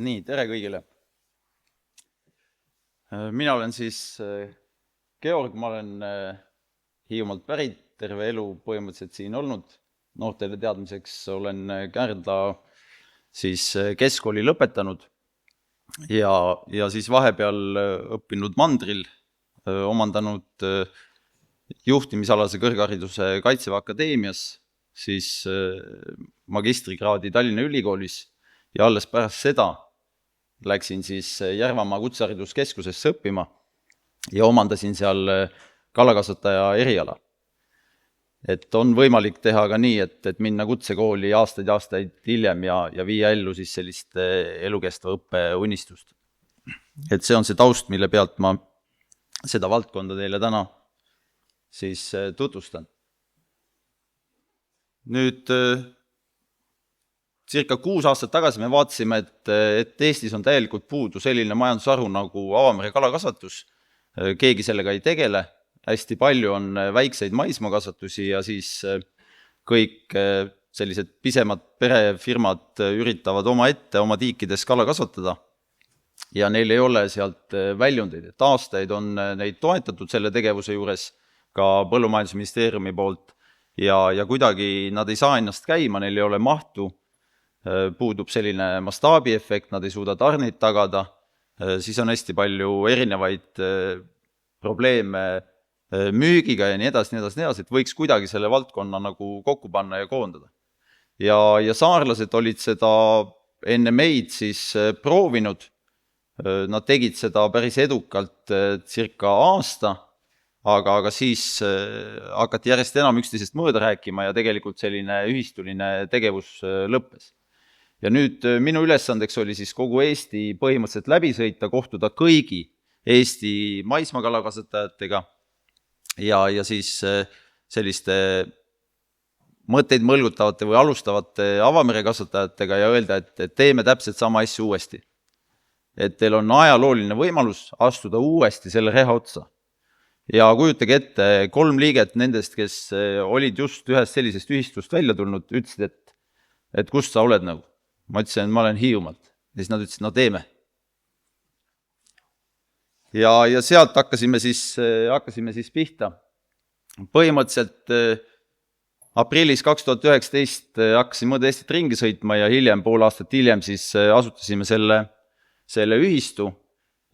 Nii, tere kõigile. Mina olen siis Georg, ma olen Hiiumaalt pärit, terve elu põhimõtteliselt siin olnud. Noortele teadmiseks olen Kärdla siis keskkooli lõpetanud ja siis vahepeal õppinud mandril, omandanud juhtimisalase kõrghariduse Kaitseväe Akadeemias, siis magistrikraadi Tallinna Ülikoolis ja alles pärast seda läksin siis Järvamaa kutsehariduskeskusesse õppima ja omandasin seal kalakasvataja eriala. Et on võimalik teha ka nii, et minna kutsekooli aastaid hiljem ja viia ellu siis sellist elukestva õppe unistust. Et see on see taust, mille pealt ma seda valdkonda teile täna siis tutvustan. Nüüd circa 6 aastat tagasi me vaatasime, et Eestis on täielikult puudu selline majandusharu nagu avamere kalakasvatus. Keegi sellega ei tegele, hästi palju on väikseid maismaakasvatusi ja siis kõik sellised pisemad perefirmad üritavad oma tiikides kala kasvatada ja neil ei ole sealt väljundeid. Et aastaid on neid toetatud selle tegevuse juures ka Põllumajandusministeeriumi poolt ja kuidagi nad ei saa ennast käima, neil ei ole mahtu, puudub selline mastaabiefekt, nad ei suuda tarnid tagada, siis on hästi palju erinevaid probleeme müügiga ja nii edasi, et võiks kuidagi selle valdkonna nagu kokku panna ja koondada. Ja saarlased olid seda enne meid siis proovinud, nad tegid seda päris edukalt circa aasta, aga siis hakati järjest enam üksteisest mööda rääkima ja tegelikult selline ühistuline tegevus lõppes. Ja nüüd minu ülesandeks oli siis kogu Eesti põhimõtteliselt läbi sõita, kohtuda kõigi Eesti maismaakalakasvatajatega ja siis selliste mõtteid mõlgutavate või alustavate avamere kasvatajatega ja öelda, et teeme täpselt sama asju uuesti. Et teil on ajalooline võimalus astuda uuesti selle reha otsa. Ja kujutage ette, 3 liiget nendest, kes olid just ühest sellisest ühistust välja tulnud, ütlesid, et kust sa oled nagu. Ma ütlesin, et ma olen Hiiumaalt. Ja siis nad ütlesid, no teeme. Ja sealt hakkasime siis pihta. Põhimõtteliselt aprillis 2019 hakkasime mööda Eestit ringi sõitma ja hiljem, pool aastat hiljem siis asutasime selle ühistu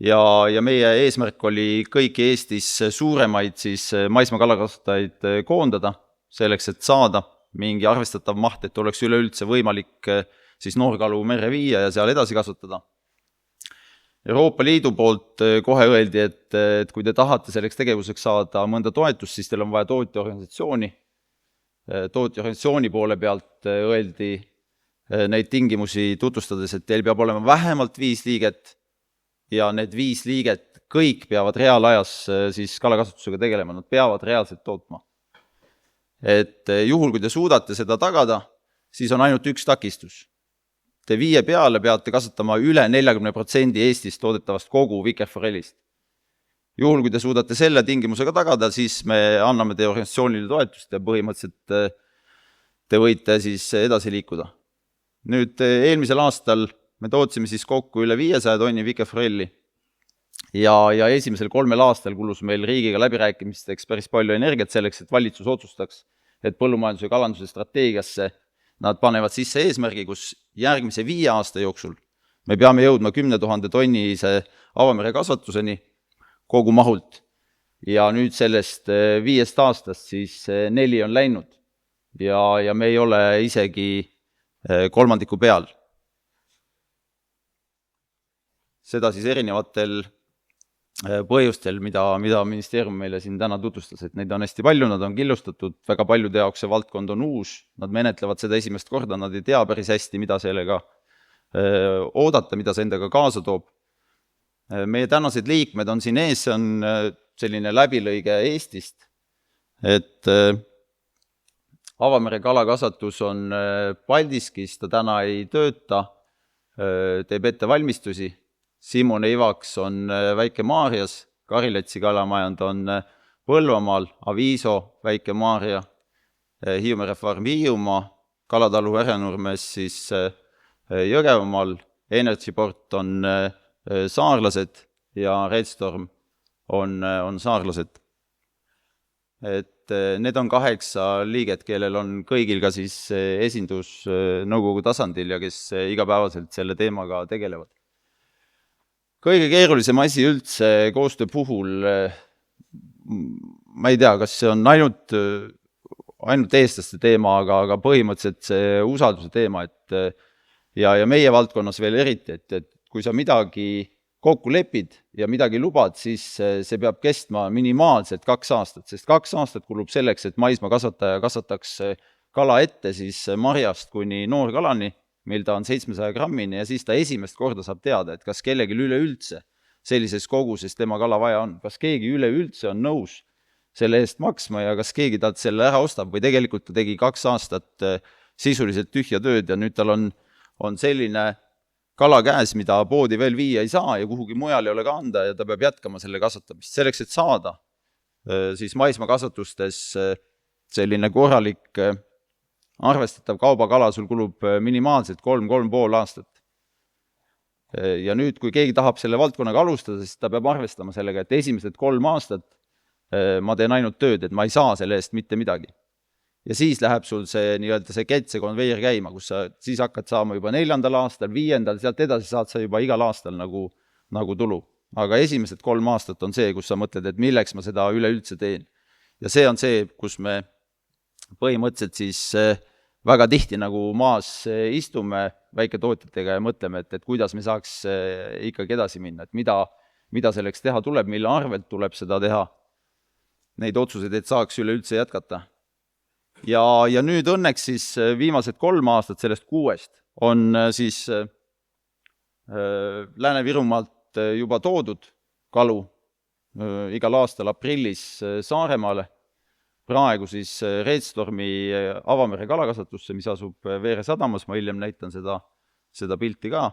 ja meie eesmärk oli kõiki Eestis suuremaid siis maismaakalakasvatajaid koondada selleks, et saada mingi arvestatav maht, et oleks üleüldse võimalik siis noorkalu merre viia ja seal edasi kasvatada. Euroopa Liidu poolt kohe öeldi, et kui te tahate selleks tegevuseks saada mõnda toetust, siis teil on vaja tootjaorganisatsiooni. Tootjaorganisatsiooni poole pealt öeldi neid tingimusi tutvustades, et teil peab olema vähemalt 5 liiget ja need 5 liiget kõik peavad reaalajas siis kalakasvatusega tegelema, nad peavad reaalselt tootma. Et juhul, kui te suudate seda tagada, siis on ainult üks takistus. Te 5 peale peate kasvatama üle 40% Eestis toodetavast kogu vikerforellist. Juhul, kui te suudate selle tingimusega tagada, siis me anname teie organisatsioonile toetust ja põhimõtteliselt te võite siis edasi liikuda. Nüüd eelmisel aastal me tootsime siis kokku üle 500 tonni vikerforelli ja esimesel 3 aastal kulus meil riigiga läbirääkimisteks päris palju energiat selleks, et valitsus otsustaks, et põllumajanduse ja kalanduse strateegiasse nad panevad sisse eesmärgi, kus järgmise 5 aasta jooksul me peame jõudma 10 000 tonnise avamere kasvatuseni kogu mahult. Ja nüüd sellest 5 aastast siis 4 on läinud ja me ei ole isegi kolmandiku peal. Seda siis erinevatel põhjustel, mida ministeerium meile siin täna tutvustas, et neid on hästi palju, nad on killustatud, väga paljude jaoks see valdkond on uus, nad menetlevad seda esimest korda, nad ei tea päris hästi, mida sellega oodata, mida see endaga kaasa toob. Meie tänased liikmed on siin ees, see on selline läbilõige Eestist, et avamere kalakasvatus on Paldiskis, ta täna ei tööta, teeb ette valmistusi. Simone Ivaks on Väike-Maarjas, Kariletsi kalamajand on Põlvamaal, Aviso, Väike-Maarja, Hiiumere farm Hiiumaa, Kalatalu Härjanurmes siis Jõgevamaal Energyport on saarlased ja Redstorm on saarlased. Et need on 8 liiget, kellel on kõigil ka siis esindus nõukogu tasandil ja kes igapäevaselt selle teemaga tegelevad. Kõige keerulisem asi üldse koostöö puhul, ma ei tea, kas see on ainult eestlaste teema, aga põhimõtteliselt see usalduse teema, ja meie valdkonnas veel eriti, et kui sa midagi kokku lepid ja midagi lubad, siis see peab kestma minimaalselt 2 aastat, sest 2 aastat kulub selleks, et maismaakasvataja kasvataks kala ette siis marjast kuni noorkalani, mil ta on 700 grammini, ja siis ta esimest korda saab teada, et kas kellelgi üleüldse sellises koguses tema kala vaja on, kas keegi üleüldse on nõus selle eest maksma ja kas keegi talt selle ära ostab või tegelikult ta tegi 2 aastat sisuliselt tühja tööd ja nüüd tal on selline kala käes, mida poodi veel viia ei saa ja kuhugi mujal ei ole ka anda ja ta peab jätkama selle kasvatamist. Selleks, et saada siis maismaakasvatustes selline korralik arvestatav kaubakala, sul kulub minimaalselt 3,5 aastat. Ja nüüd, kui keegi tahab selle valdkonnaga alustada, siis ta peab arvestama sellega, et esimesed 3 aastat ma teen ainult tööd, et ma ei saa selle eest mitte midagi. Ja siis läheb sul see see konveier käima, kus sa siis hakkad saama juba 4. aastal, 5. sealt edasi saad sa juba igal aastal nagu tulu. Aga esimesed 3 aastat on see, kus sa mõtled, et milleks ma seda üleüldse teen. Ja see on see, kus me põhimõtteliselt siis väga tihti nagu maas istume väiketootjatega ja mõtleme, et kuidas me saaks ikkagi edasi minna, et mida selleks teha tuleb, mille arvelt tuleb seda teha, neid otsuseid, et saaks üleüldse jätkata. Ja nüüd õnneks siis viimased 3 aastat sellest 6 on siis Lääne-Virumaalt juba toodud kalu igal aastal aprillis Saaremaale, praegu siis Redstormi avamere kalakasvatusse, mis asub Veere sadamas, ma hiljem näitan seda pilti ka,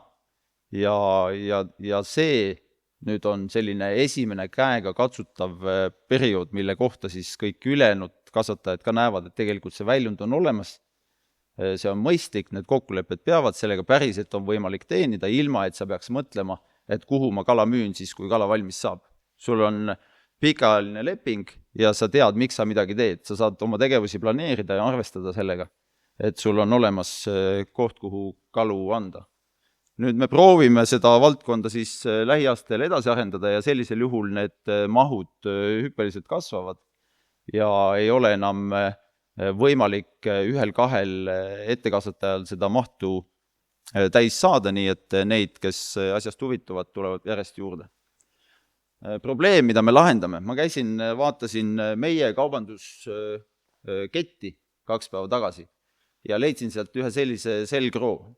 ja see nüüd on selline esimene käega katsutav periood, mille kohta siis kõik ülejäänud kasvatajad ka näevad, et tegelikult see väljund on olemas, see on mõistlik, need kokkulepped peavad, sellega päriselt on võimalik teenida, ilma et sa peaks mõtlema, et kuhu ma kala müün siis, kui kala valmis saab. Sul on pikaajaline leping ja sa tead, miks sa midagi teed, sa saad oma tegevusi planeerida ja arvestada sellega, et sul on olemas koht, kuhu kalu anda. Nüüd me proovime seda valdkonda siis lähiaastal edasi arendada ja sellisel juhul need mahud hüppeliselt kasvavad ja ei ole enam võimalik 1-2 ettekasvatajal seda mahtu täis saada, nii et neid, kes asjast huvituvad, tulevad järjest juurde. Probleem, mida me lahendame, ma vaatasin meie kaubandusketti 2 päeva tagasi ja leidsin sealt ühe sellise selgroo.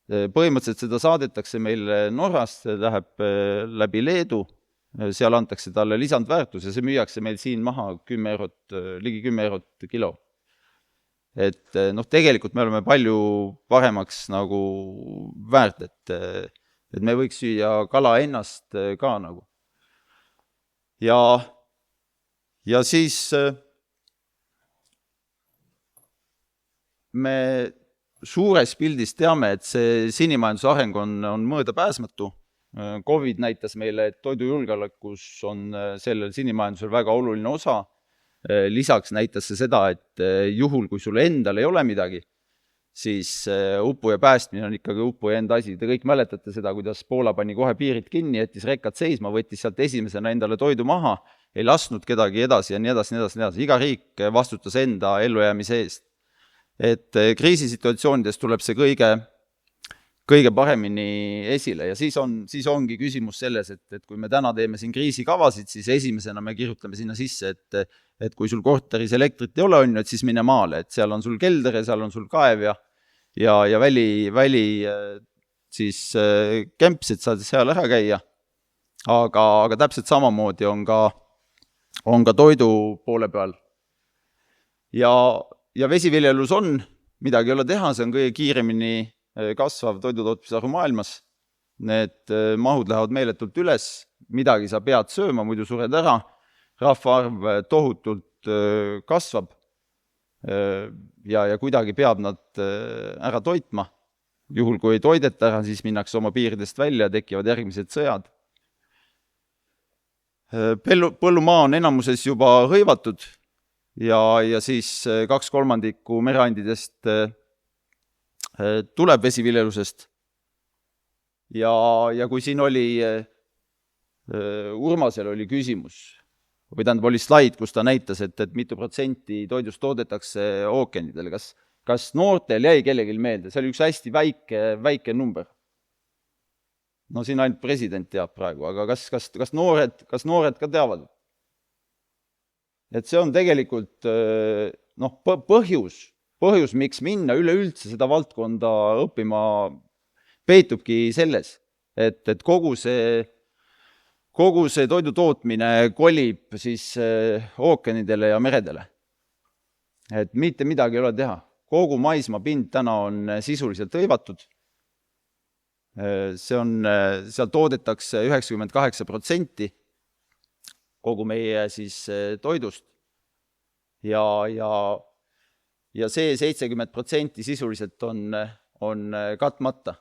Põhimõtteliselt seda saadetakse meil Norrast, läheb läbi Leedu, seal antakse talle lisandväärtus ja see müüakse meil siin maha 10 eurot, ligi 10 eurot kilo. Et tegelikult me oleme palju paremaks nagu väärt, et me võiks süüa kala ennast ka nagu. Ja siis me suures pildis teame, et see sinimajanduse areng on mõõdapääsmatu. Covid näitas meile, et toidujulgeolekus on sellel sinimajandusel väga oluline osa. Lisaks näitas see seda, et juhul, kui sul endal ei ole midagi, siis upuja päästmine on ikkagi upuja enda asi. Te kõik mäletate seda, kuidas Poola pani kohe piirid kinni, jättis rekkad seisma, võttis sealt esimesena endale toidu maha, ei lasknud kedagi edasi ja nii edasi, nii edasi, nii edasi. Iga riik vastutas enda ellujäämise eest. Et kriisisituatsioonides tuleb see kõige paremini esile ja siis ongi küsimus selles, et kui me täna teeme siin kriisikavasid, siis esimesena me kirjutame sinna sisse, et kui sul korteris elektrit ei ole, et siis mine maale, et seal on sul kelder ja seal on sul kaev ja väli siis kempsid saad seal ära käia, aga täpselt samamoodi on ka toidu poole peal. Ja vesiviljelus on, midagi ei ole teha, see on kõige kiiremini kasvav toidutootmisaru maailmas. Need mahud lähevad meeletult üles, midagi sa pead sööma, muidu sured ära, rahvaarv tohutult kasvab ja kuidagi peab nad ära toitma. juhul kui ei toideta ära, siis minnakse oma piiridest välja ja tekivad järgmised sõjad. Põllumaa on enamuses juba hõivatud ja siis 2/3 mereandidest tuleb vesiviljelusest. Ja kui siin oli, Urmasel oli küsimus, või tähendab oli slaid, kus ta näitas, et mitu protsenti toidust toodetakse ookeanidele. Kas noortel jäi kellelgi meelde? See oli üks hästi väike number. No siin ainult president teab praegu, aga kas noored ka teavad? Et see on tegelikult põhjus, miks minna üleüldse seda valdkonda õppima, peitubki selles, et kogu see toidu tootmine kolib siis ookeanidele ja meredele. Et mitte midagi ei ole teha. Kogu maismaa pind täna on sisuliselt hõivatud. Seal toodetakse 98% kogu meie siis toidust ja see 70% sisuliselt on katmata.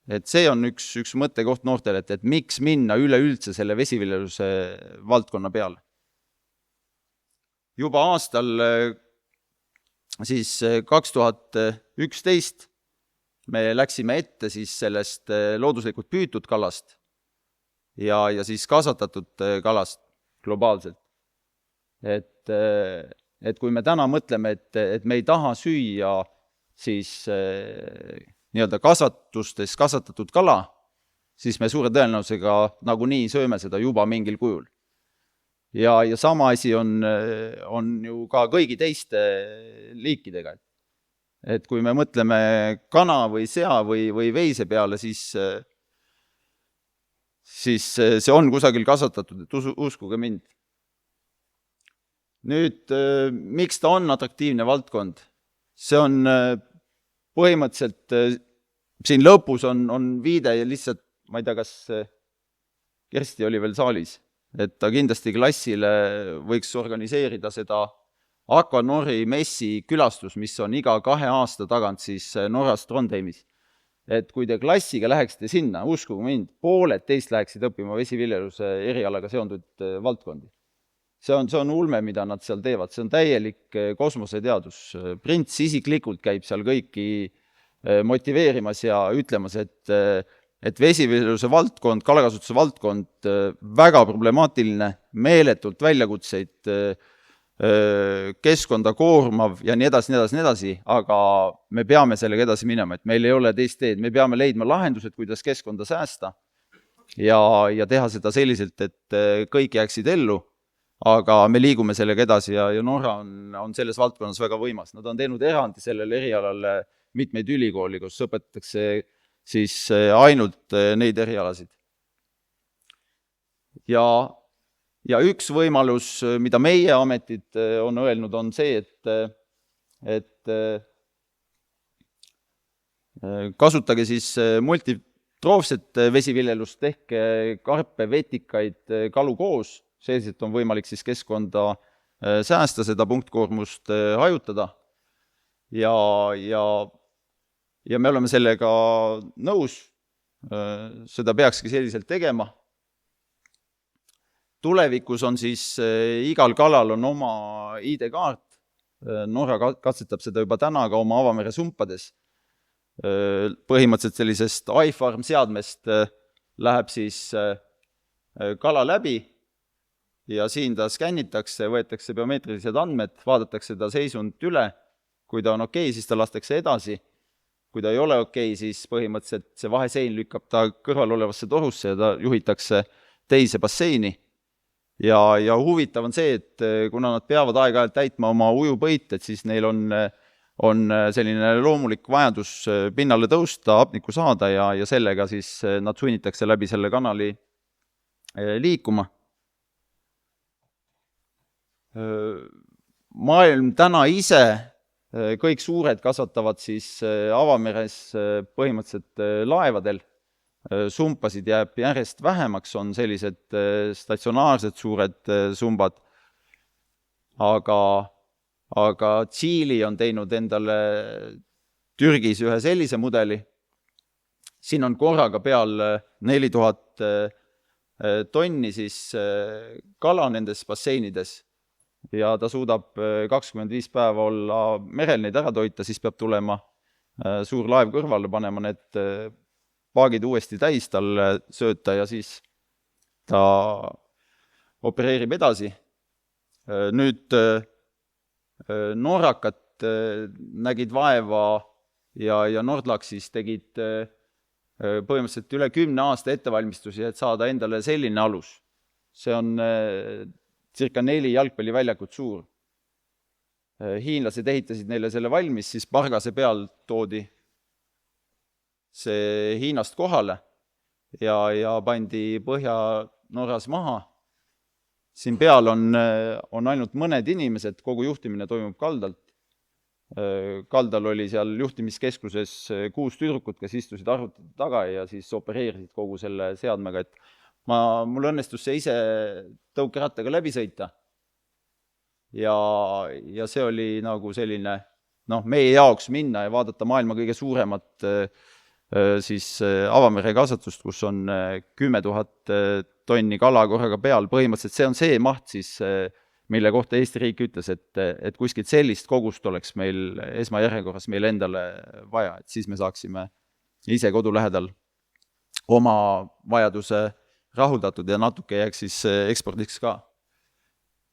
Et see on üks mõttekoht noortele, et miks minna üleüldse selle vesiviljeluse valdkonna peale. Juba aastal siis 2011 me läksime ette siis sellest looduslikult püütud kalast ja siis kasvatatud kalast globaalselt. Et kui me täna mõtleme, et me ei taha süüa siis nii-öelda kasvatustes kasvatatud kala, siis me suure tõenäosusega nagunii sööme seda juba mingil kujul. Ja sama asi on ju ka kõigi teiste liikidega. Et kui me mõtleme kana või sea või veise peale, siis see on kusagil kasvatatud, et uskuge mind. Nüüd, miks ta on atraktiivne valdkond? See on põhimõtteliselt, siin lõpus on viide ja lihtsalt, ma ei tea, kas Kersti oli veel saalis, et ta kindlasti klassile võiks organiseerida seda Aquanori messi külastus, mis on iga 2 aasta tagant siis Norras Trondheimis. Et kui te klassiga läheksite sinna, uskuge mind, pooled teist läheksid õppima vesiviljeluse erialaga seondunud valdkondi. See on ulme, mida nad seal teevad, see on täielik kosmoseteadus. Prints isiklikult käib seal kõiki motiveerimas ja ütlemas, et vesiviljeluse valdkond, kalakasutuse valdkond, väga problemaatiline, meeletult väljakutseid, keskkonda koormav ja nii edasi, aga me peame sellega edasi minema, et meil ei ole teist teed, me peame leidma lahendused, kuidas keskkonda säästa ja teha seda selliselt, et kõik jääksid ellu, aga me liigume sellega edasi ja Norra on selles valdkonnas väga võimas. Nad on teinud erandi sellele erialale mitmeid ülikooli, kus õpetatakse siis ainult neid erialasid. Ja üks võimalus, mida meie ametid on öelnud, on see, et kasutage siis multitroofset vesiviljelust, tehke karpe, vetikaid, kalu koos, selliselt on võimalik siis keskkonda säästa, seda punktkoormust hajutada ja me oleme sellega nõus, seda peakski selliselt tegema. Tulevikus on siis igal kalal on oma ID-kaart, Norra katsetab seda juba täna ka oma avamere sumpades. Põhimõtteliselt sellisest iFarm seadmest läheb siis kala läbi ja siin ta skännitakse, võetakse biomeetrilised andmed, vaadatakse ta seisund üle, kui ta on okei, siis ta lastakse edasi. Kui ta ei ole okei, siis põhimõtteliselt see vahesein lükkab ta kõrval olevasse torusse ja ta juhitakse teise basseini. Ja huvitav on see, et kuna nad peavad aeg-ajalt täitma oma ujupõit, et siis neil on selline loomulik vajadus pinnale tõusta, hapnikku saada ja sellega siis nad sunnitakse läbi selle kanali liikuma. Maailm täna ise, kõik suured kasvatavad siis avameres põhimõtteliselt laevadel, sumpasid jääb järjest vähemaks, on sellised statsionaarsed suured sumbad, aga aga Tšiili on teinud endale Türgis ühe sellise mudeli. Siin on korraga peal 4000 tonni siis kala nendes basseinides ja ta suudab 25 päeva olla merel neid ära toita, siis peab tulema suur laev kõrvale, panema need paagid uuesti täis talle sööta ja siis ta opereerib edasi. Nüüd norrakad nägid vaeva ja Nordlach siis tegid põhimõtteliselt üle 10 aasta ettevalmistusi, et saada endale selline alus. See on circa 4 jalgpalliväljakut suur. Hiinlased ehitasid neile selle valmis, siis Pargase peal toodi see Hiinast kohale ja pandi Põhja-Norras maha. Siin peal on ainult mõned inimesed, kogu juhtimine toimub kaldalt. Kaldal oli seal juhtimiskeskuses 6 tüdrukut, kes istusid arvutite taga ja siis opereerisid kogu selle seadmega, et mul õnnestus see ise tõukerattaga läbi sõita. Ja see oli nagu selline, meie jaoks minna ja vaadata maailma kõige suuremat siis avamere kasvatust, kus on 10 000 tonni kala korraga peal. Põhimõtteliselt see on see maht siis, mille kohta Eesti riik ütles, et kuskilt sellist kogust oleks meil esmajärjekorras meil endale vaja, et siis me saaksime ise kodu lähedal oma vajaduse rahuldatud ja natuke jääks siis ekspordiks ka.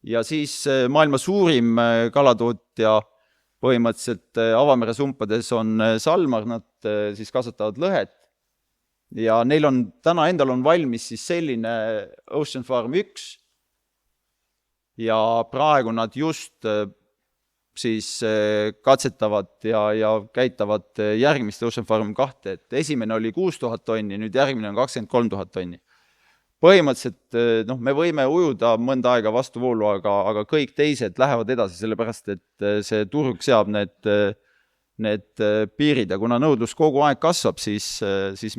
Ja siis maailma suurim kalatootja põhimõtteliselt avamere sumpades on Salmar, nad siis kasvatavad lõhet ja neil on täna endal on valmis siis selline Ocean Farm 1 ja praegu nad just siis katsetavad ja käitavad järgmist Ocean Farm 2, et esimene oli 6000 tonni, nüüd järgmine on 23 000 tonni. Põhimõtteliselt me võime ujuda mõnda aega vastuvoolu, aga kõik teised lähevad edasi, sellepärast et see turg seab need piirid ja kuna nõudlus kogu aeg kasvab, siis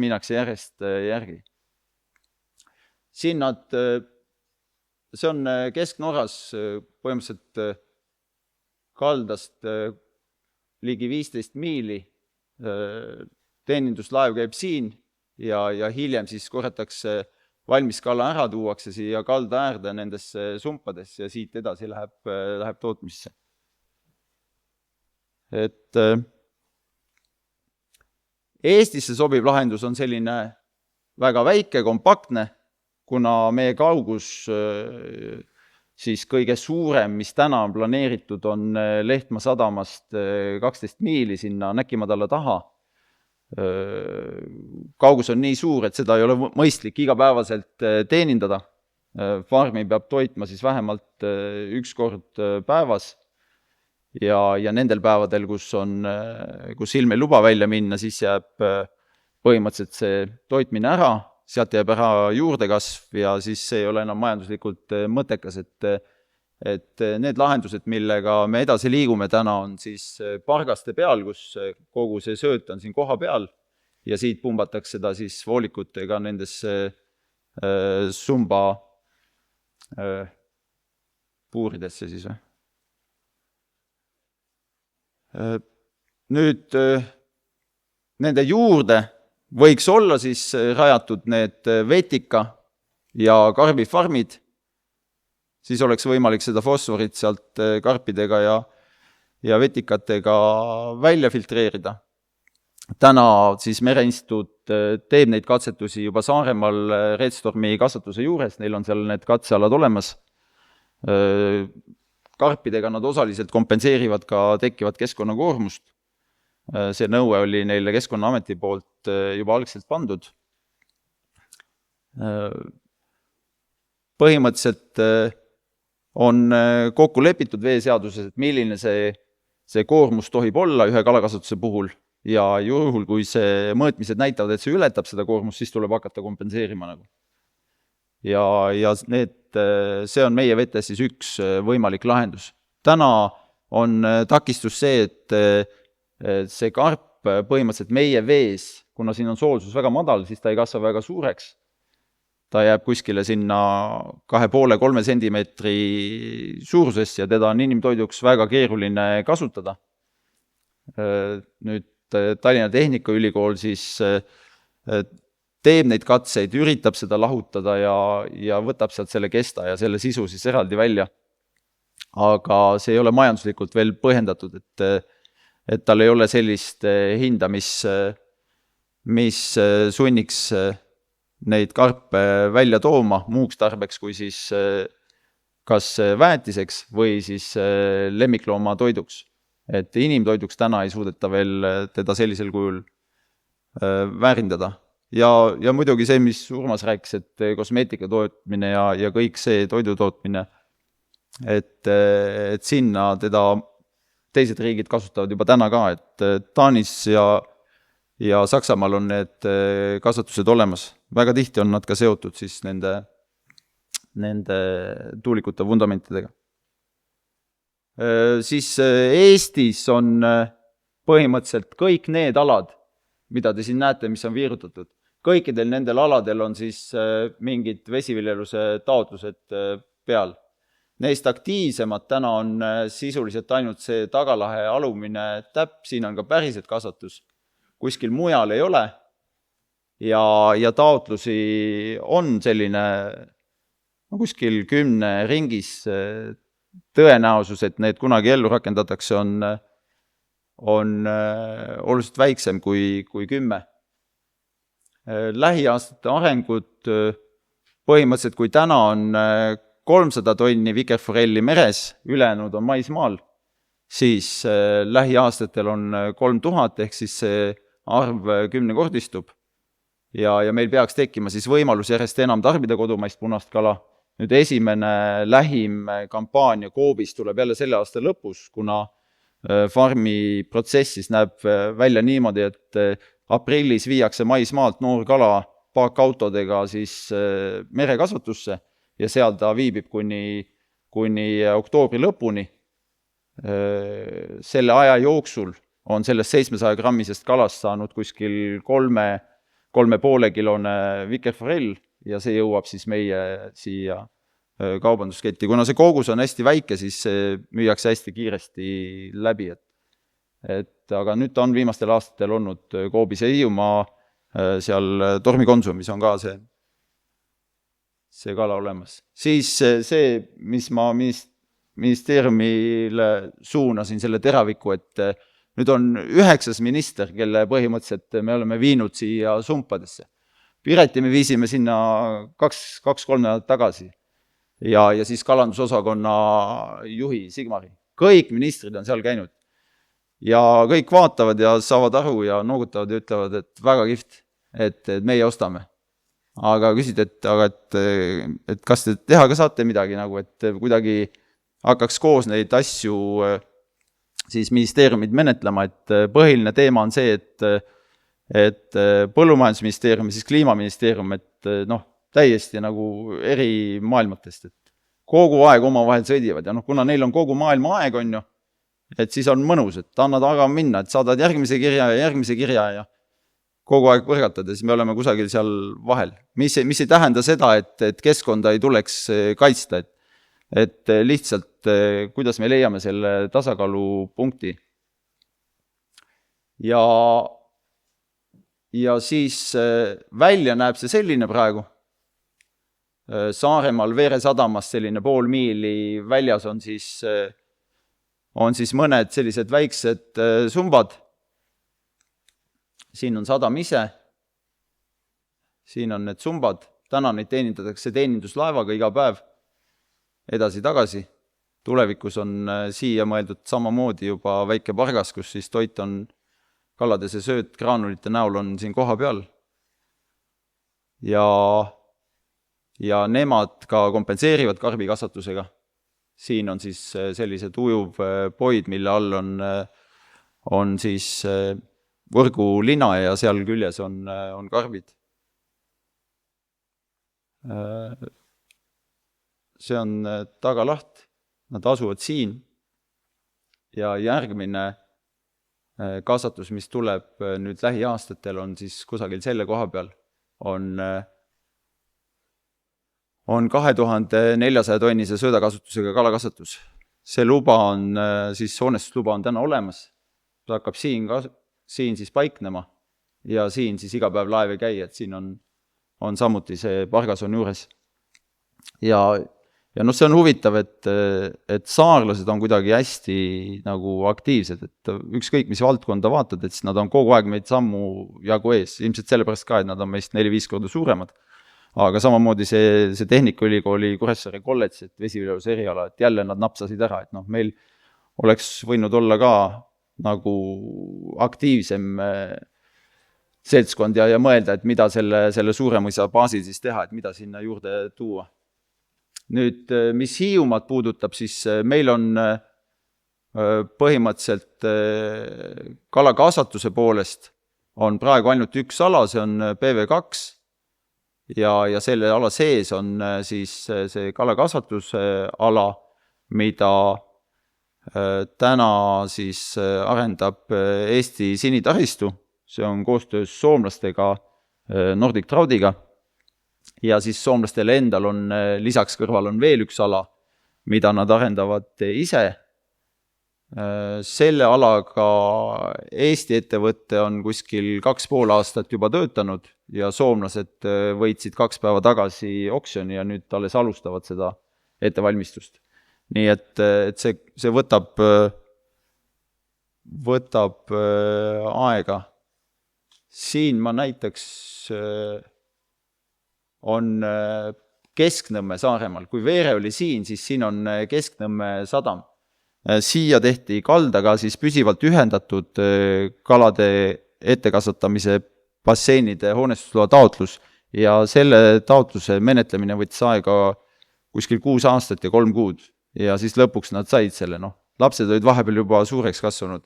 minnakse järjest järgi. Siin see on Kesk-Norras põhimõtteliselt kaldast ligi 15 miili. Teeninduslaev käib siin ja hiljem siis korjatakse valmis kala ära, tuuakse siia kalda äärde nendesse sumpadesse ja siit edasi läheb tootmisse. Et Eestisse sobiv lahendus on selline väga väike, kompaktne, kuna meie kaugus siis kõige suurem, mis täna on planeeritud, on Lehtma sadamast 12 miili sinna Näkimadala taha. Kaugus on nii suur, et seda ei ole mõistlik igapäevaselt teenindada. Farmi peab toitma siis vähemalt 1 kord päevas ja nendel päevadel, kus ilm ei luba välja minna, siis jääb põhimõtteliselt see toitmine ära, sealt jääb ära juurdekasv ja siis see ei ole enam majanduslikult mõttekas, et need lahendused, millega me edasi liigume täna, on siis Pargaste peal, kus kogu see sööt on siin koha peal ja siit pumbatakse seda siis voolikutega nendesse sumba puuridesse siis. Nüüd nende juurde võiks olla siis rajatud need vetika ja karbifarmid, siis oleks võimalik seda fosforit sealt karpidega ja vetikatega välja filtreerida. Täna siis Mereinstituut teeb neid katsetusi juba Saaremaal Redstormi kasvatuse juures, neil on seal need katsealad olemas. Karpidega nad osaliselt kompenseerivad ka tekkivat keskkonnakoormust. See nõue oli neile Keskkonnaameti poolt juba algselt pandud. Põhimõtteliselt on kokku lepitud veeseaduses, et milline see koormus tohib olla ühe kalakasutuse puhul ja juhul, kui see mõõtmised näitavad, et see ületab seda koormust, siis tuleb hakata kompenseerima nagu. Ja see on meie vetes siis üks võimalik lahendus. Täna on takistus see, et see karp põhimõtteliselt meie vees, kuna siin on soolsus väga madal, siis ta ei kasva väga suureks. ta jääb kuskile sinna 2,5–3 sentimeetri suurusesse ja teda on inimtoiduks väga keeruline kasutada. Nüüd Tallinna Tehnikaülikool siis teeb neid katseid, üritab seda lahutada ja võtab sealt selle kesta ja selle sisu siis eraldi välja. Aga see ei ole majanduslikult veel põhjendatud, et tal ei ole sellist hinda, mis sunniks neid karpe välja tooma muuks tarbeks kui siis kas väetiseks või siis lemmiklooma toiduks. Et inimtoiduks täna ei suudeta veel teda sellisel kujul väärindada. Ja muidugi see, mis Urmas rääkis, et kosmeetika tootmine ja kõik see toidu tootmine, et sinna teda teised riigid kasutavad juba täna ka, et Taanis ja Saksamaal on need kasvatused olemas. Väga tihti on nad ka seotud siis nende tuulikute fundamentidega. Siis Eestis on põhimõtteliselt kõik need alad, mida te siin näete, mis on viirutatud. Kõikidel nendel aladel on siis mingid vesiviljeluse taotlused peal. Neist aktiivsemad täna on sisuliselt ainult see Tagalahe alumine täpp, siin on ka päriselt kasvatus. Kuskil mujal ei ole ja taotlusi on selline kuskil 10 ringis tõenäosus, et need kunagi ellu rakendatakse, on oluliselt väiksem kui 10. Lähiaastate arengud põhimõtteliselt, kui täna on 300 tonni vikerforelli meres, ülejäänud on maismaal, siis lähiaastatel on 3000, ehk siis see arv 10-kordistub. Ja meil peaks tekkima siis võimalus järjest enam tarbida kodumaist punast kala. Nüüd esimene lähim kampaania Coopis tuleb jälle selle aasta lõpus, kuna farmi protsessis näeb välja niimoodi, et aprillis viiakse maismaalt noor kala paakautodega siis merekasvatusse ja seal ta viibib kuni oktoobri lõpuni. Selle aja jooksul on sellest 700 grammisest kalast saanud kuskil 3,5 kilone vikerforell ja see jõuab siis meie siia kaubandusketti. Kuna see kogus on hästi väike, siis see müüakse hästi kiiresti läbi. Aga nüüd ta on viimastel aastatel olnud Coopis ja Hiiumaa seal Tormikonsumis on ka see kala olemas. Siis see, mis ma ministeeriumile suunasin selle teraviku, et nüüd on 9. minister, kelle põhimõtteliselt me oleme viinud siia sumpadesse. Pireti me viisime sinna 2-3 nädalat tagasi ja siis kalandusosakonna juhi Sigmari. Kõik ministrid on seal käinud. Ja kõik vaatavad ja saavad aru ja noogutavad ja ütlevad, et väga kihvt, et meie ostame. Aga küsid, et kas te teha ka saate midagi, et kuidagi hakkaks koos neid asju siis ministeeriumid menetlema, et põhiline teema on see, et põllumajandusministeerium ja siis kliimaministeerium, et täiesti nagu eri maailmatest, et kogu aeg omavahel sõidivad ja kuna neil on kogu maailma aeg on ju, et siis on mõnus, et annad aga minna, et saadad järgmise kirja ja kogu aeg põrgatad ja siis me oleme kusagil seal vahel. Mis ei tähenda seda, et keskkonda ei tuleks kaitsta, et lihtsalt kuidas me leiame selle tasakaalupunkti. Ja siis välja näeb see selline praegu. Saaremaal Veere sadamas selline pool miili väljas on siis mõned sellised väiksed sumbad. Siin on sadam ise. Siin on need sumbad. Täna neid teenindatakse teeninduslaevaga iga päev edasi-tagasi. Tulevikus on siia mõeldud samamoodi juba väike pargas, kus siis toit on kalades ja sööt graanulite näol on siin koha peal. Ja nemad ka kompenseerivad karbikasvatusega. Siin on siis sellised ujuv poid, mille all on siis võrgulina ja seal küljes on karbid. See on Tagalaht, nad asuvad siin ja järgmine kasvatus, mis tuleb nüüd lähiaastatel, on siis kusagil selle koha peal, on 2400 tonnise söödakasutusega kalakasvatus. See luba on, siis hoonestusluba on täna olemas. Ta hakkab siin siis paiknema ja siin siis iga päev laev ei käi, et siin on samuti see pargas on juures. Ja see on huvitav, et saarlased on kuidagi hästi nagu aktiivsed, et ükskõik mis valdkonda vaatad, et siis nad on kogu aeg meid sammu jagu ees, ilmselt sellepärast ka, et nad on meist 4-5 korda suuremad. Aga samamoodi see Tehnikaülikooli Kuressaare kolledž, et vesiviljeluse eriala, et jälle nad napsasid ära, et meil oleks võinud olla ka nagu aktiivsem seltskond ja mõelda, et mida selle Suuremõisa baasil siis teha, et mida sinna juurde tuua. Nüüd, mis Hiiumaad puudutab, siis meil on põhimõtteliselt kalakasvatuse poolest on praegu ainult üks ala, see on PV2 ja selle ala sees on siis see kalakasvatuse ala, mida täna siis arendab Eesti Sinitaristu, see on koostöös soomlastega Nordic Troudiga. Ja siis soomlastele endal on lisaks kõrval on veel üks ala, mida nad arendavad ise. Selle alaga Eesti ettevõtte on kuskil 2,5 aastat juba töötanud ja soomlased võitsid 2 päeva tagasi oksjoni ja nüüd alles alustavad seda ettevalmistust. Nii et see võtab aega. Siin ma näiteks on Kesknõmme Saaremaal. Kui Veere oli siin, siis siin on Kesknõmme sadam. Siia tehti kaldaga siis püsivalt ühendatud kalade ettekasvatamise basseinide hoonestusloa taotlus ja selle taotluse menetlemine võttis aega kuskil 6 aastat ja 3 kuud ja siis lõpuks nad said selle. Lapsed olid vahepeal juba suureks kasvanud.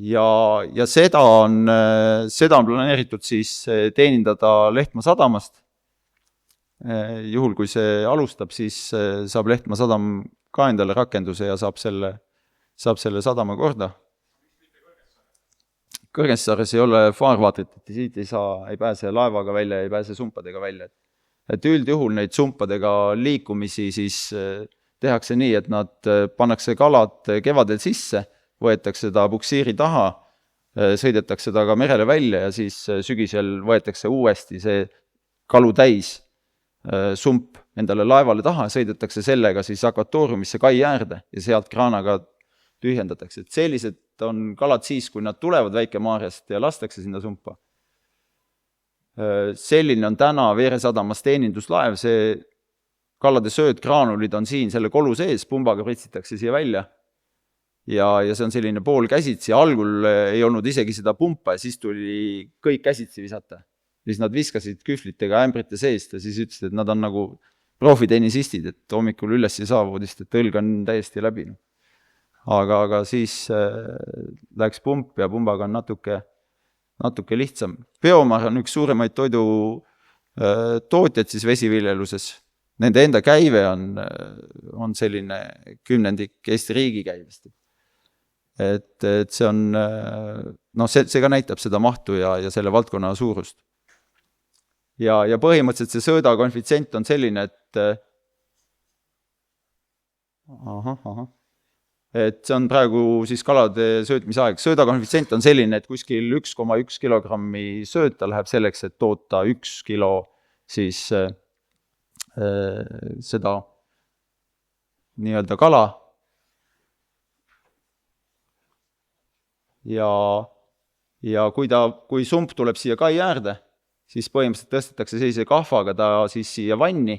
Ja seda on planeeritud siis teenindada Lehtma sadamast. Juhul kui see alustab, siis saab Lehtma sadam ka endale rakenduse ja saab selle sadama korda. Kõrgensaares ei ole faarvaatrit, et siit ei pääse laevaga välja, ei pääse sumpadega välja. Et üldjuhul neid sumpadega liikumisi siis tehakse nii, et nad pannakse kalad kevadel sisse, võetakse ta puksiiri taha, sõidetakse ta ka merele välja ja siis sügisel võetakse uuesti see kalu täis sump endale laevale taha, sõidetakse sellega siis akvatooriumisse kai äärde ja sealt kraanaga tühjendatakse. Et sellised on kalad siis, kui nad tulevad Väike-Maarjast ja lastakse sinna sumpa. Selline on täna Veere sadamas teeninduslaev, see kalade söödkraanulid on siin selle kolu sees, pumbaga pritsitakse siia välja. Ja see on selline pool käsitsi, algul ei olnud isegi seda pumpa ja siis tuli kõik käsitsi visata. Siis nad viskasid kühvlitega ämbrite seest ja siis ütlesid, et nad on nagu profitenisistid, et hommikul üles ei saa voodist, et õlg on täiesti läbi. Aga siis läks pump ja pumbaga on natuke lihtsam. Biomar on üks suuremaid toidu tootjad siis vesiviljeluses. Nende enda käive on selline 10% Eesti riigi käivest. Et see on, see ka näitab seda mahtu ja selle valdkonna suurust. Ja põhimõtteliselt see sööda konfitsent on selline, et see on praegu siis kalade söötmise aeg. Sööda konfitsent on selline, et kuskil 1,1 kilogrammi sööta läheb selleks, et toota 1 kilo siis seda nii-öelda kala. Ja kui sump tuleb siia kai äärde, siis põhimõtteliselt tõstetakse sellise kahvaga ta siis siia vanni,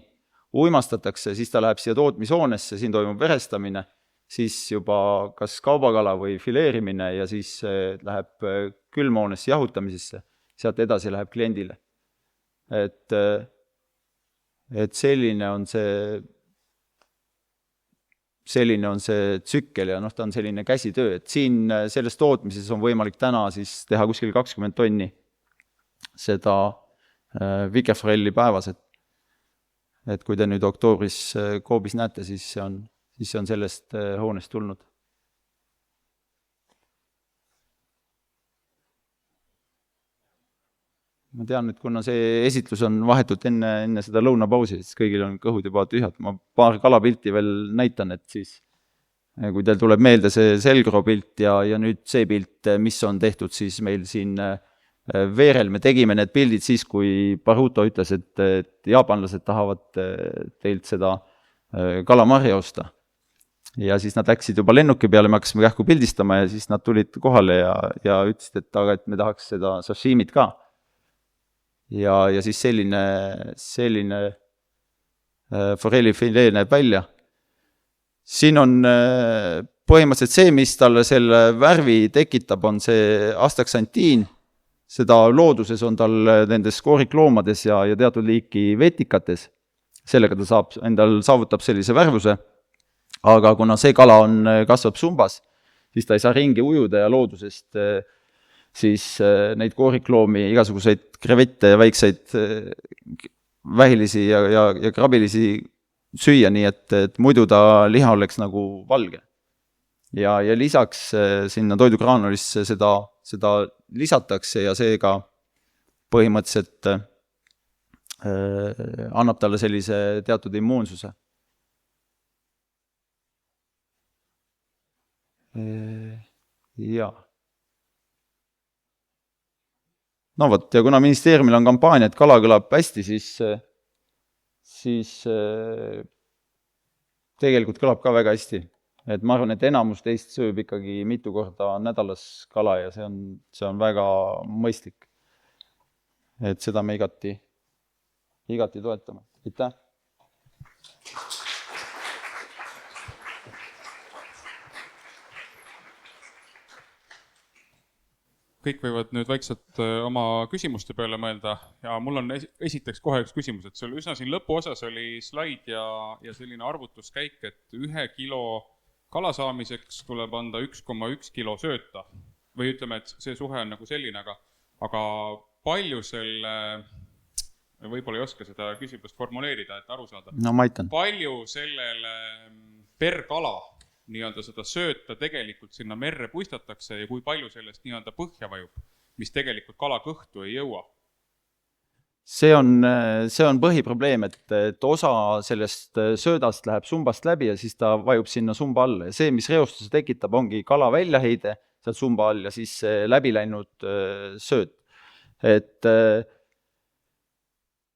uimastatakse, siis ta läheb siia tootmishoonesse, siin toimub verestamine, siis juba kas kaubakala või fileerimine ja siis läheb külmhoonesse jahutamisesse, sealt edasi läheb kliendile. Et selline on see tsükkel ja ta on selline käsitöö, et siin selles tootmises on võimalik täna siis teha kuskil 20 tonni seda Vikerforelli päevas, et kui te nüüd oktoobris Koobis näete, siis see on sellest hoonest tulnud. ma tean, et kuna see esitlus on vahetult enne seda lõunapausi, siis kõigil on kõhud juba tühjad. Ma paar kalapilti veel näitan, et siis kui teil tuleb meelde see Selgro pilt ja nüüd see pilt, mis on tehtud siis meil siin Veerel, me tegime need pildid siis, kui Baruto ütles, et jaapanlased tahavad teilt seda kalamarja osta. Ja siis nad läksid juba lennuki peale, me hakkasime kähku pildistama ja siis nad tulid kohale ja ütlesid, et me tahaks seda sashimit ka. Ja siis selline forellifilee näeb välja. Siin on põhimõtteliselt see, mis talle selle värvi tekitab, on see astaksantiin. Seda looduses on tal nendes koorikloomades ja teatud liiki vetikates. Sellega ta saavutab sellise värvuse. Aga kuna see kala kasvab sumbas, siis ta ei saa ringi ujuda ja loodusest siis neid koorikloomi, igasuguseid krevette ja väikseid vähilisi ja krabilisi süüa, nii et muidu ta liha oleks nagu valge. Ja lisaks sinna toidugraanulisse seda lisatakse ja seega põhimõtteliselt annab talle sellise teatud immuunsuse. Jaa. No võt, ja kuna ministeeriumil on kampaania, et kala kõlab hästi, siis tegelikult kõlab ka väga hästi. Et ma arvan, et enamus teist sööb ikkagi mitu korda nädalas kala ja see on väga mõistlik. Et seda me igati toetame. Aitäh! Kõik võivad nüüd vaikselt oma küsimuste peale mõelda ja mul on esiteks kohe üks küsimus, et seal üsna siin lõpuosas oli slaid ja selline arvutuskäik, et 1 kilo kala saamiseks tuleb anda 1,1 kilo sööta või ütleme, et see suhe on nagu selline, aga palju selle, võib-olla ei oska seda küsimust formuleerida, et aru saada. No ma aitan. Palju sellele per kala nii-öelda seda sööta tegelikult sinna merre puistatakse ja kui palju sellest nii-öelda põhja vajub, mis tegelikult kala kõhtu ei jõua? See on põhiprobleem, et osa sellest söödast läheb sumbast läbi ja siis ta vajub sinna sumba alla. Ja see, mis reostuse tekitab, ongi kala väljaheide sealt sumba all ja siis läbi läinud sööt. Et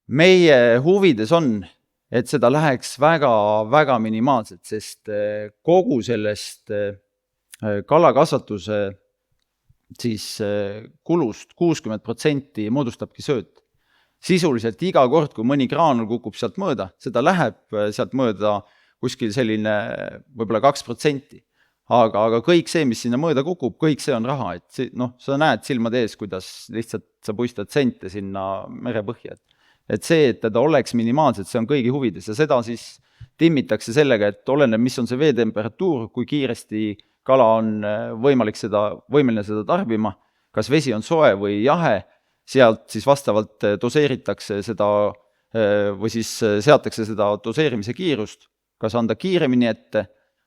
meie huvides on, et seda läheks väga minimaalselt, sest kogu sellest kalakasvatuse siis kulust 60% moodustabki sööt. Sisuliselt iga kord, kui mõni graanul kukub sealt mööda, seda läheb sealt mööda kuskil selline võib-olla 2%. Aga kõik see, mis sinna mööda kukub, kõik see on raha. Et sa näed silmade ees, kuidas lihtsalt sa puistad sente sinna merepõhja. Et see, et teda oleks minimaalselt, see on kõigi huvides ja seda siis timmitakse sellega, et oleneb, mis on see veetemperatuur, kui kiiresti kala on võimeline seda tarbima, kas vesi on soe või jahe, sealt siis vastavalt doseeritakse seda või siis seatakse seda doseerimise kiirust, kas anda kiiremini ette,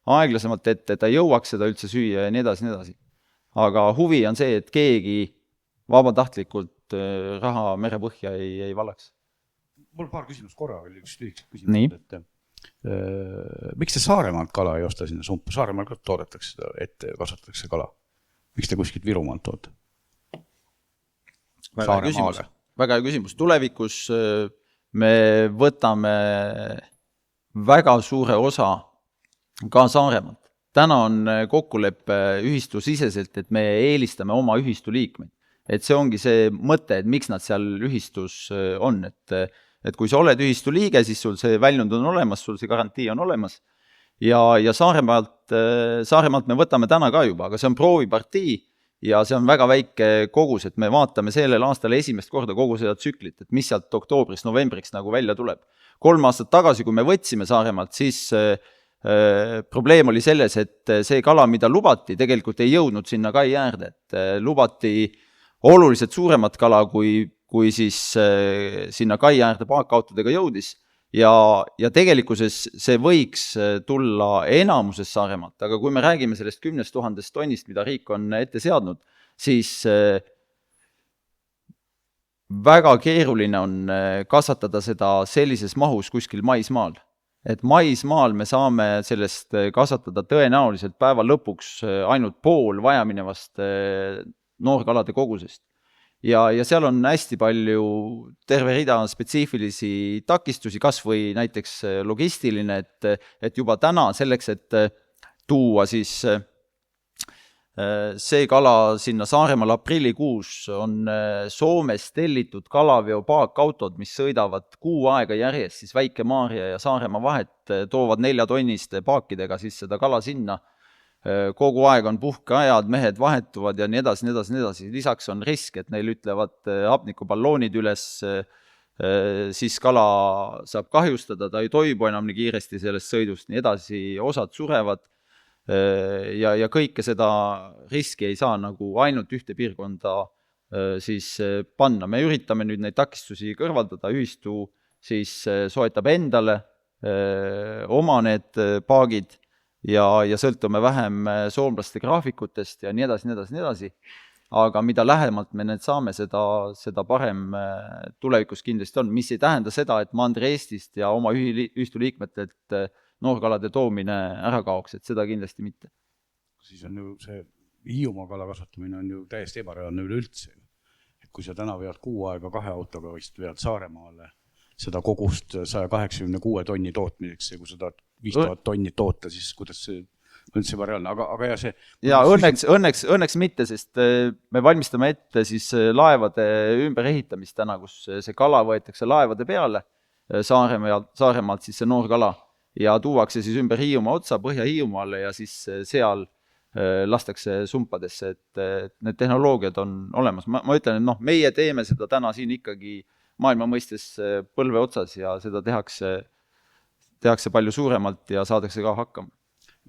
aeglasemalt ette, et ta jõuaks seda üldse süüa ja nii edasi. Aga huvi on see, et keegi vabatahtlikult raha merepõhja ei valaks. Mul paar küsimust korra oli üks küsimus, et miks te Saaremaalt kala ei osta sinna sumpa? Saaremaal ka toodetakse seda, ette kasvatatakse kala. Miks te kuskilt Virumaalt toote? Väga hea küsimus. Tulevikus me võtame väga suure osa ka Saaremaalt. Täna on kokkuleppe ühistusiseselt, et me eelistame oma ühistu liikmeid. Et see ongi see mõte, et miks nad seal ühistus on. Et kui sa oled ühistu liige, siis sul see väljund on olemas, sul see garantii on olemas. Ja Saaremaalt me võtame täna ka juba, aga see on proovipartii ja see on väga väike kogus, et me vaatame sellel aastal esimest korda kogu seda tsüklit, et mis sealt oktoobriks, novembriks nagu välja tuleb. 3 aastat tagasi, kui me võtsime Saaremaalt, siis probleem oli selles, et see kala, mida lubati, tegelikult ei jõudnud sinna kai äärde, et lubati oluliselt suuremat kala, kui siis sinna kai äärde paakautodega jõudis ja tegelikkuses see võiks tulla enamuses Saaremaalt, aga kui me räägime sellest 10 000 tonnist, mida riik on ette seadnud, siis väga keeruline on kasvatada seda sellises mahus kuskil maismaal. Et maismaal me saame sellest kasvatada tõenäoliselt päeva lõpuks ainult pool vajaminevast noorkalade kogusest. Ja seal on hästi palju terve rida spetsiifilisi takistusi, kas või näiteks logistiline, et juba täna selleks, et tuua siis see kala sinna Saaremaal aprillikuus on Soomes tellitud kalaveo paakautod, mis sõidavad 6 aega järjest, siis Väike-Maarja ja Saaremaa vahet toovad 4-tonniste paakidega siis seda kala sinna. Kogu aeg on puhkeajad, mehed vahetuvad ja nii edasi, nii edasi, nii edasi. Lisaks on risk, et neil ütlevad hapnikuballoonid üles, siis kala saab kahjustada, ta ei toibu enam nii kiiresti sellest sõidust, nii edasi, osad surevad ja kõike seda riski ei saa nagu ainult ühte piirkonda siis panna. Me üritame nüüd neid takistusi kõrvaldada, ühistu siis soetab endale oma need paagid ja sõltume vähem soomlaste graafikutest ja nii edasi, nii edasi, nii edasi. Aga mida lähemalt me need saame, seda parem tulevikus kindlasti on, mis ei tähenda seda, et Mandri-Eestist ja oma ühistu liikmetelt noorkalade toomine ära kaoks, et seda kindlasti mitte. Siis on ju see Hiiumaa kala kasvatamine on ju täiesti ebareaalne üleüldse. Et kui sa täna vead 6 aega 2 autoga vist vead Saaremaale seda kogust 186 tonni tootmiseks ja kui seda 5000 tonni toota, siis kuidas see on see reaalne, aga ja see... Ja õnneks mitte, sest me valmistame ette siis laevade ümberehitamist täna, kus see kala võetakse laevade peale Saaremaalt siis see noor kala ja tuuakse siis ümber Hiiumaa otsa Põhja-Hiiumaale ja siis seal lastakse sumpadesse, et need tehnoloogiad on olemas. Ma ütlen, et meie teeme seda täna siin ikkagi maailma mõistes põlve otsas ja seda tehakse palju suuremalt ja saadakse ka hakkama.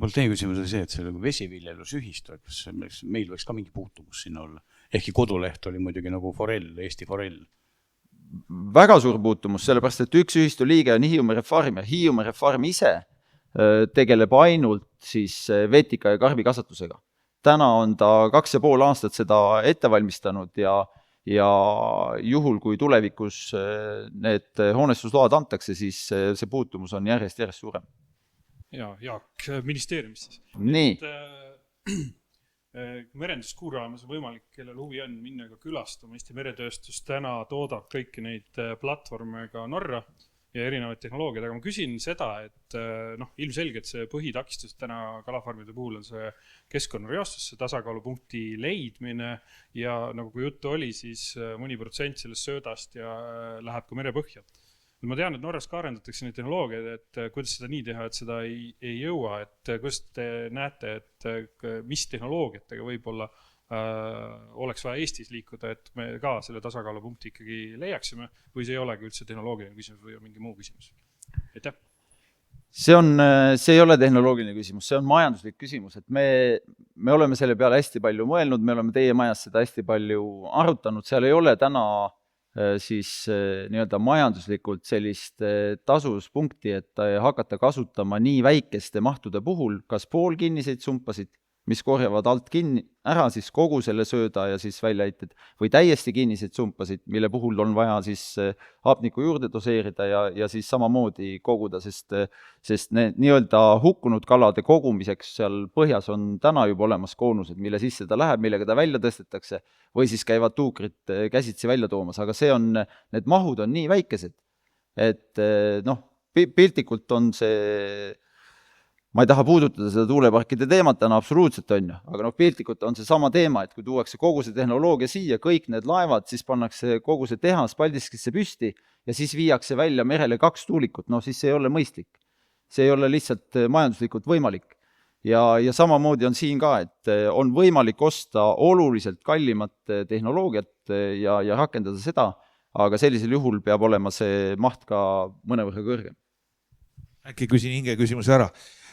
Mul teine küsimus on see, et see vesiviljelusühistu, et meil võiks ka mingi puutumus sinna olla. Ehkki koduleht oli muidugi nagu forell, Eesti forell. Väga suur puutumus, sellepärast, et üks ühistu liige on Hiiumaa Refarm ja Hiiumaa Refarm ise tegeleb ainult siis vetika ja karbi kasvatusega. Täna on ta 2,5 aastat seda ette valmistanud ja juhul, kui tulevikus need hoonestusload antakse, siis see puutumus on järjest suurem. Ja, Jaak, ministeeriumist siis. Nii. Merenduskuuraamas on võimalik, kellel huvi on minna ka külastama. Eesti meretööstus täna toodab kõiki neid platvorme ka Norra ja erinevaid tehnoloogiad, aga ma küsin seda, et ilmselgelt see põhitakistus täna kalafarmide puhul on see keskkonnareostus, see tasakaalupunkti leidmine ja nagu kui juttu oli, siis mõni protsent sellest söödast ja läheb ka merepõhja. Ma tean, et Norras ka arendatakse neid tehnoloogiaid, et kuidas seda nii teha, et seda ei jõua, et kuidas te näete, et mis tehnoloogiatega võib-olla oleks vaja Eestis liikuda, et me ka selle tasakaalupunkti ikkagi leiaksime või see ei olegi üldse tehnoloogiline küsimus või mingi muu küsimus? Aitäh! See ei ole tehnoloogiline küsimus, see on majanduslik küsimus, et me oleme selle peale hästi palju mõelnud, me oleme teie majas seda hästi palju arutanud, seal ei ole täna siis nii-öelda majanduslikult sellist tasuvuspunkti, et hakata kasutama nii väikeste mahtude puhul, kas poolkinniseid sumpasid, mis korjavad alt kinni ära siis kogu selle sööda ja siis väljaheited või täiesti kinniseid sumpasid, mille puhul on vaja siis hapniku juurde doseerida ja siis samamoodi koguda, sest need nii-öelda hukkunud kalade kogumiseks seal põhjas on täna juba olemas koonused, mille sisse ta läheb, millega ta välja tõstetakse või siis käivad tuukrid käsitsi välja toomas, aga need mahud on nii väikesed, et piltlikult on see ma ei taha puudutada seda tuuleparkide teemat täna absoluutselt on ju, aga piltlikult on see sama teema, et kui tuuakse kogu see tehnoloogia siia, kõik need laevad, siis pannakse kogu see tehas Paldiskisse püsti ja siis viiakse välja merele 2 tuulikut, siis see ei ole mõistlik. See ei ole lihtsalt majanduslikult võimalik. Ja samamoodi on siin ka, et on võimalik osta oluliselt kallimat tehnoloogiat ja rakendada seda, aga sellisel juhul peab olema see maht ka mõnevõrra kõrgem. Äkki küsin hinge küsimuse ära.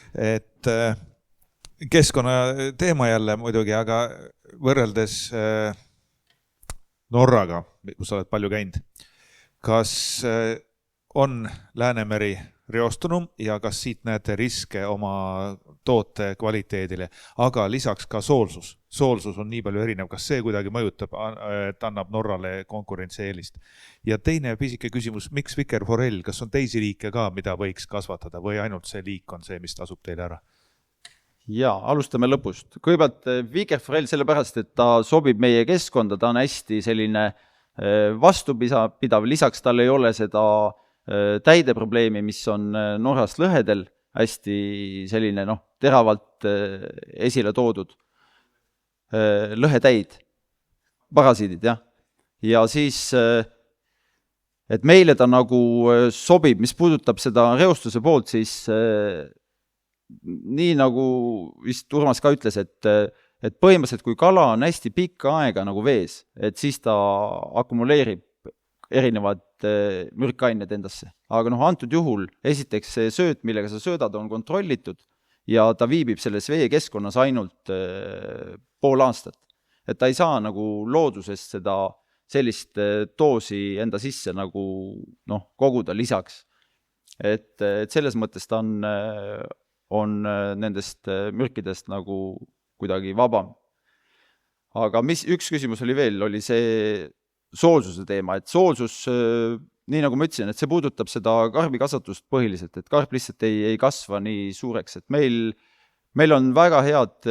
Et keskkonna teema jälle muidugi, aga võrreldes Norraga, kus sa oled palju käinud, kas on Läänemeri reostunum ja kas siit näete riske oma toote kvaliteedile, aga lisaks ka soolsus. Soolsus on nii palju erinev, kas see kuidagi mõjutab, et annab Norrale konkurentsieelist? Ja teine pisike küsimus, miks vikerforell, kas on teisi liike ka, mida võiks kasvatada või ainult see liik on see, mis tasub teile ära? Ja, alustame lõpust. Kõigepealt vikerforell sellepärast, et ta sobib meie keskkonda, ta on hästi selline vastupidav, lisaks tal ei ole seda täideprobleemi, mis on Norrast lõhedel, hästi selline teravalt esile toodud lõhetäid, parasiidid, jah. Ja siis, et meile ta nagu sobib, mis puudutab seda reostuse poolt, siis nii nagu vist Urmas ka ütles, et põhimõtteliselt kui kala on hästi pikka aega nagu vees, et siis ta akumuleerib erinevad mürkained endasse. Aga antud juhul esiteks see sööt, millega sa söödad, on kontrollitud ja ta viibib selles veekeskkonnas ainult pool aastat. Et ta ei saa nagu loodusest seda sellist doosi enda sisse nagu koguda lisaks. Et selles mõttes ta on nendest mürkidest nagu kuidagi vabam. Aga üks küsimus oli veel, oli see soolsuse teema, et soolsus, nii nagu ma ütlesin, et see puudutab seda karbikasvatust põhiliselt, et karp lihtsalt ei kasva nii suureks, et meil on väga head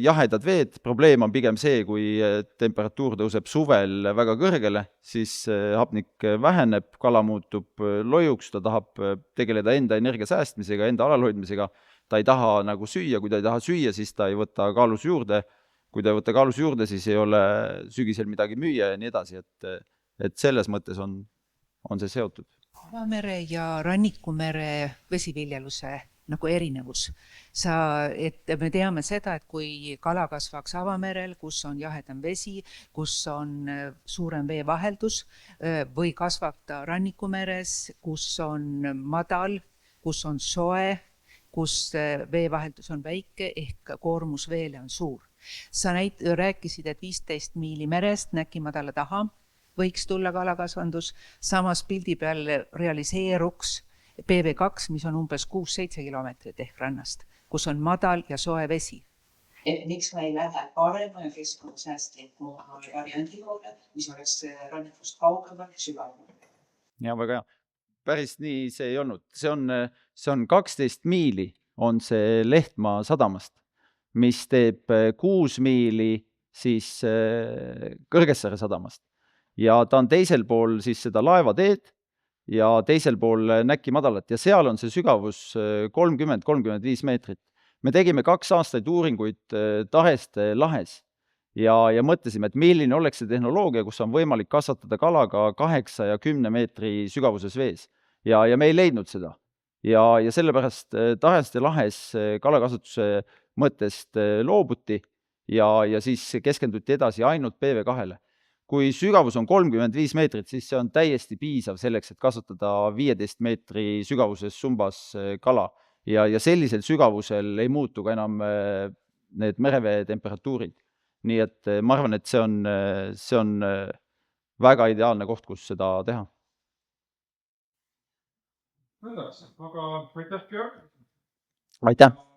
jahedad veed, probleem on pigem see, kui temperatuur tõuseb suvel väga kõrgele, siis hapnik väheneb, kala muutub lojuks, ta tahab tegeleda enda energia säästmisega, enda alalhoidmisega, ta ei taha nagu süüa, kui ta ei taha süüa, siis ta ei võta kaalus juurde, kui ta ei võta kaalus juurde, siis ei ole sügisel midagi müüa ja nii edasi, et selles mõttes on see seotud. Avamere ja rannikumere vesiviljeluse nagu erinevus. Et me teame seda, et kui kala kasvaks avamerel, kus on jahedam vesi, kus on suurem veevaheldus või kasvata rannikumeres, kus on madal, kus on soe, kus veevaheldus on väike ehk koormus veele on suur. Sa rääkisid, et 15 miili merest Näki-Madala taha võiks tulla kalakasvandus, samas pildi peal realiseeruks PV2, mis on umbes 6-7 kilomeetrit ehk rannast, kus on madal ja soe vesi. Et miks me ei lähe parema ja keskkonnasäästliku variandi poole, mis oleks rannikust kaugemal ja sügaval? Ja väga hea. Päris nii see ei olnud. See on 12 miili on see Lehtmaa sadamast, mis teeb 6 miili siis Kõrgessaare sadamast. Ja ta on teisel pool siis seda laevateed ja teisel pool Näki-Madalat ja seal on see sügavus 30-35 meetrit. Me tegime 2 aastaid uuringuid Taheste lahes ja mõtlesime, et milline oleks see tehnoloogia, kus on võimalik kasvatada kalaga 8 ja 10 meetri sügavuses vees. Ja me ei leidnud seda. Ja sellepärast Taheste lahes kalakasvatuse mõttest loobuti ja siis keskenduti edasi ainult PV2-le. Kui sügavus on 35 meetrit, siis see on täiesti piisav selleks, et kasvatada 15 meetri sügavuses sumbas kala. Ja sellisel sügavusel ei muutu ka enam need merevee temperatuurid. Nii et ma arvan, et see on väga ideaalne koht, kus seda teha. Aga aitäh, Georg! Aitäh!